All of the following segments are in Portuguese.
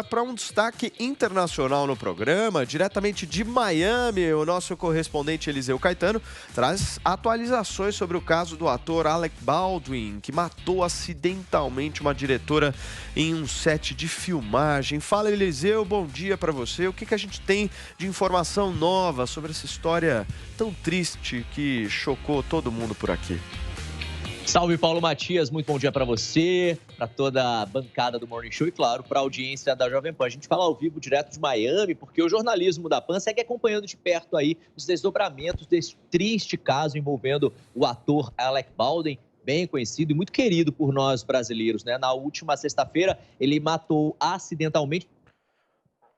para um destaque internacional no programa, diretamente de Miami, o nosso correspondente Eliseu Caetano traz atualizações sobre o caso do ator Alec Baldwin, que matou acidentalmente uma diretora em um set de filmagem. Fala, Eliseu, bom dia para você. O que a gente tem de informação nova sobre essa história tão triste que chocou todo mundo por aqui? Salve, Paulo Matias, muito bom dia para você, para toda a bancada do Morning Show e, claro, para a audiência da Jovem Pan. A gente fala ao vivo direto de Miami, porque o jornalismo da Pan segue acompanhando de perto aí os desdobramentos desse triste caso envolvendo o ator Alec Baldwin, bem conhecido e muito querido por nós brasileiros, né? Na última sexta-feira, ele matou acidentalmente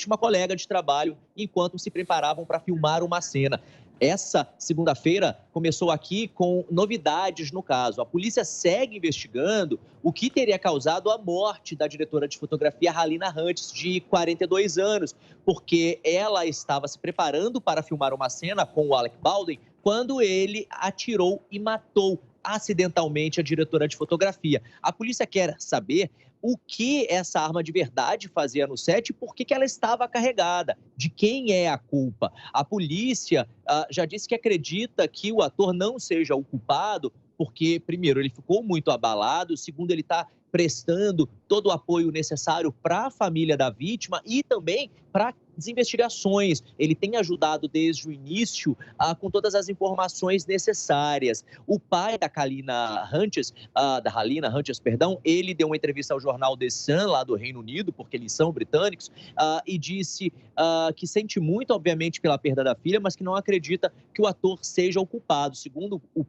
uma colega de trabalho enquanto se preparavam para filmar uma cena. Essa segunda-feira começou aqui com novidades no caso. A polícia segue investigando o que teria causado a morte da diretora de fotografia Halyna Hutchins, de 42 anos, porque ela estava se preparando para filmar uma cena com o Alec Baldwin quando ele atirou e matou acidentalmente a diretora de fotografia. A polícia quer saber o que essa arma de verdade fazia no set e por que ela estava carregada, de quem é a culpa. A polícia já disse que acredita que o ator não seja o culpado, porque, primeiro, ele ficou muito abalado, segundo, ele está prestando todo o apoio necessário para a família da vítima e também para as investigações. Ele tem ajudado desde o início com todas as informações necessárias. O pai da Halyna Hutchins, ele deu uma entrevista ao jornal The Sun, lá do Reino Unido, porque eles são britânicos, e disse que sente muito, obviamente, pela perda da filha, mas que não acredita que o ator seja o culpado. Segundo o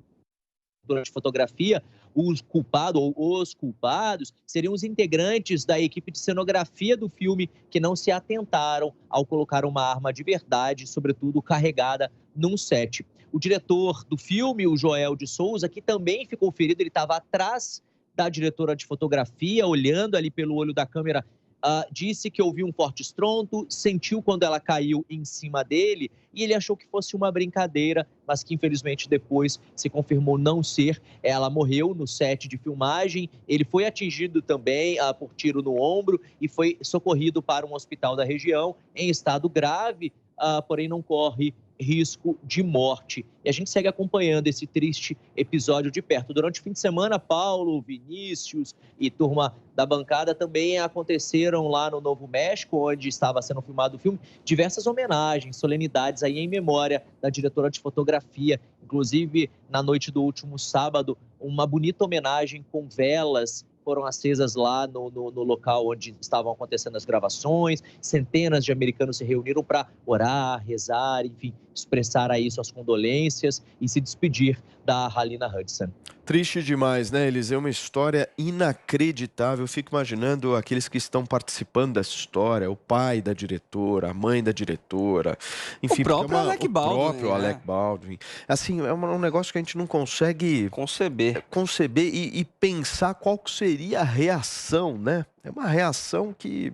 de fotografia, os culpados seriam os integrantes da equipe de cenografia do filme que não se atentaram ao colocar uma arma de verdade, sobretudo carregada num set. O diretor do filme, o Joel de Souza, que também ficou ferido, ele estava atrás da diretora de fotografia, olhando ali pelo olho da câmera, disse que ouviu um forte estrondo, sentiu quando ela caiu em cima dele e ele achou que fosse uma brincadeira, mas que infelizmente depois se confirmou não ser. Ela morreu no set de filmagem, ele foi atingido também por tiro no ombro e foi socorrido para um hospital da região em estado grave, porém não corre risco de morte. E a gente segue acompanhando esse triste episódio de perto. Durante o fim de semana, Paulo, Vinícius e turma da bancada também aconteceram lá no Novo México, onde estava sendo filmado o filme, diversas homenagens, solenidades aí em memória da diretora de fotografia. Inclusive, na noite do último sábado, uma bonita homenagem com velas foram acesas lá no local onde estavam acontecendo as gravações. Centenas de americanos se reuniram para orar, rezar, enfim, expressar aí suas condolências e se despedir da Halyna Hutchins. Triste demais, né, Eliseu? Uma história inacreditável. Eu fico imaginando aqueles que estão participando dessa história, o pai da diretora, a mãe da diretora, enfim, o próprio Alec Baldwin. O próprio Alec Baldwin. Assim, é um negócio que a gente não consegue conceber e pensar qual seria a reação, né? É uma reação que,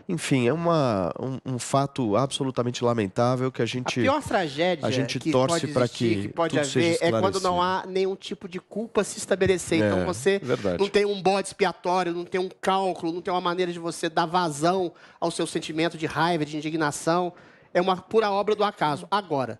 enfim, é um fato absolutamente lamentável que a pior tragédia a gente que torce para que pode tudo seja haver é quando esclarecido. não há nenhum tipo de culpa se estabelecer. Então você não tem um bode expiatório, não tem um cálculo, não tem uma maneira de você dar vazão ao seu sentimento de raiva, de indignação. É uma pura obra do acaso. Agora,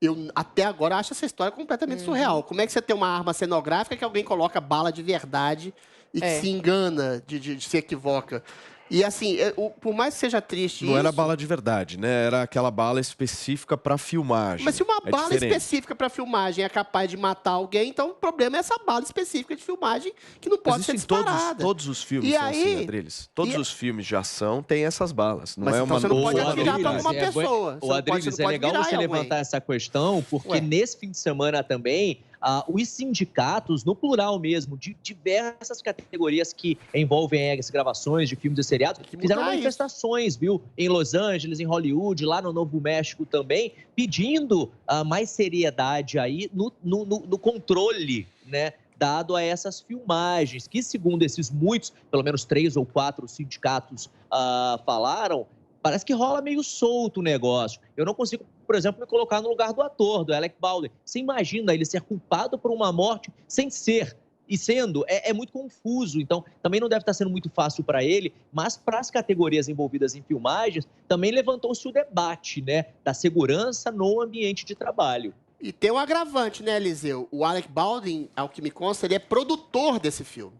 eu até agora acho essa história completamente surreal. Como é que você tem uma arma cenográfica que alguém coloca bala de verdade e que se engana, se equivoca? E assim, por mais que seja triste Não era bala de verdade, né? Era aquela bala específica para filmagem. Mas se uma bala específica para filmagem é capaz de matar alguém, então o problema é essa bala específica de filmagem que não pode ser disparada. Todos os filmes são assim, Adriles. Todos os filmes de ação têm essas balas. Não mas é então uma você não pode atirar para alguma pessoa. O Adriles, é legal você levantar essa questão, porque nesse fim de semana também, os sindicatos, no plural mesmo, de diversas categorias que envolvem as gravações de filmes e seriados, fizeram manifestações, viu? Em Los Angeles, em Hollywood, lá no Novo México também, pedindo mais seriedade aí no controle, né? Dado a essas filmagens, que segundo esses muitos, pelo menos 3 ou 4 sindicatos falaram, parece que rola meio solto o negócio. Eu não consigo, por exemplo, me colocar no lugar do ator, do Alec Baldwin. Você imagina ele ser culpado por uma morte sem ser E sendo, é muito confuso, então também não deve estar sendo muito fácil para ele, mas para as categorias envolvidas em filmagens, também levantou-se o debate, né, da segurança no ambiente de trabalho. E tem um agravante, né, Eliseu? O Alec Baldwin, ao que me consta, ele é produtor desse filme.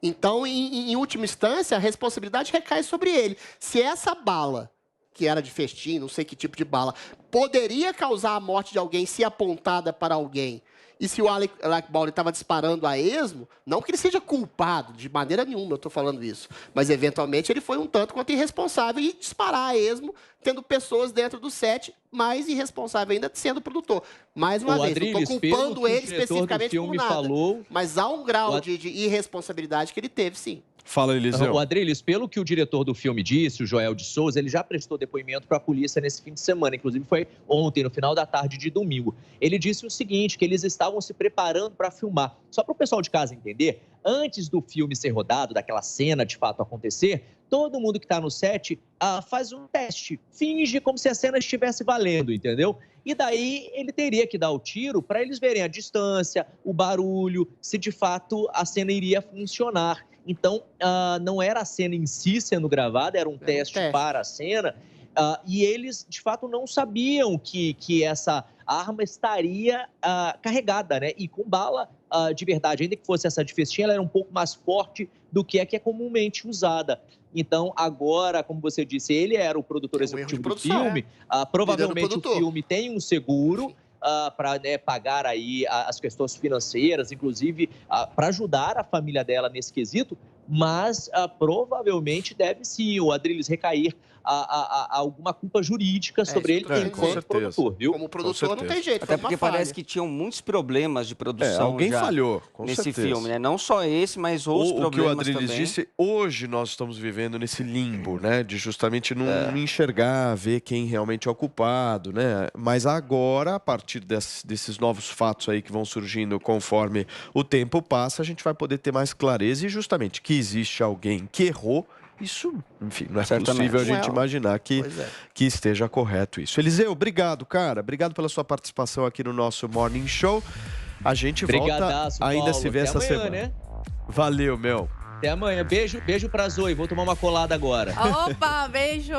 Então, em última instância, a responsabilidade recai sobre ele. Se essa bala, que era de festim, não sei que tipo de bala, poderia causar a morte de alguém se apontada para alguém, e se o Alec Baldwin estava disparando a esmo, não que ele seja culpado, de maneira nenhuma eu estou falando isso, mas eventualmente ele foi um tanto quanto irresponsável em disparar a esmo, tendo pessoas dentro do set, mais irresponsável ainda sendo produtor. Mais uma vez, não estou culpando ele especificamente por nada, mas há um grau de irresponsabilidade que ele teve, sim. Fala, Eliseu. O Adriles, pelo que o diretor do filme disse, o Joel de Souza, ele já prestou depoimento para a polícia nesse fim de semana, inclusive foi ontem, no final da tarde de domingo. Ele disse o seguinte, que eles estavam se preparando para filmar. Só para o pessoal de casa entender, antes do filme ser rodado, daquela cena de fato acontecer, todo mundo que está no set faz um teste, finge como se a cena estivesse valendo, entendeu? E daí ele teria que dar o tiro para eles verem a distância, o barulho, se de fato a cena iria funcionar. Então, não era a cena em si sendo gravada, era um teste para a cena. E eles, de fato, não sabiam que essa arma estaria carregada, né? E com bala de verdade. Ainda que fosse essa de festim, ela era um pouco mais forte do que a que é comumente usada. Então, agora, como você disse, ele era o produtor executivo do filme. Provavelmente o filme tem um seguro para pagar aí as questões financeiras, inclusive para ajudar a família dela nesse quesito, mas provavelmente deve sim, o Adriles, recair alguma culpa jurídica sobre ele enquanto produtor, viu? Como produtor não tem jeito. Até porque parece que tinham muitos problemas de produção. Alguém falhou, nesse filme, né? Não só esse, mas outros problemas também. O que o Adriles disse, hoje nós estamos vivendo nesse limbo, né? De justamente não enxergar, ver quem realmente é o culpado, né? Mas agora, a partir desses novos fatos aí que vão surgindo conforme o tempo passa, a gente vai poder ter mais clareza e justamente que existe alguém que errou. Isso, enfim, não é possível a gente imaginar que esteja correto isso. Eliseu, obrigado, cara. Obrigado pela sua participação aqui no nosso Morning Show. A gente volta ainda se vê essa semana. Né? Valeu, meu. Até amanhã. Beijo pra Zoe. Vou tomar uma colada agora. Opa, beijo.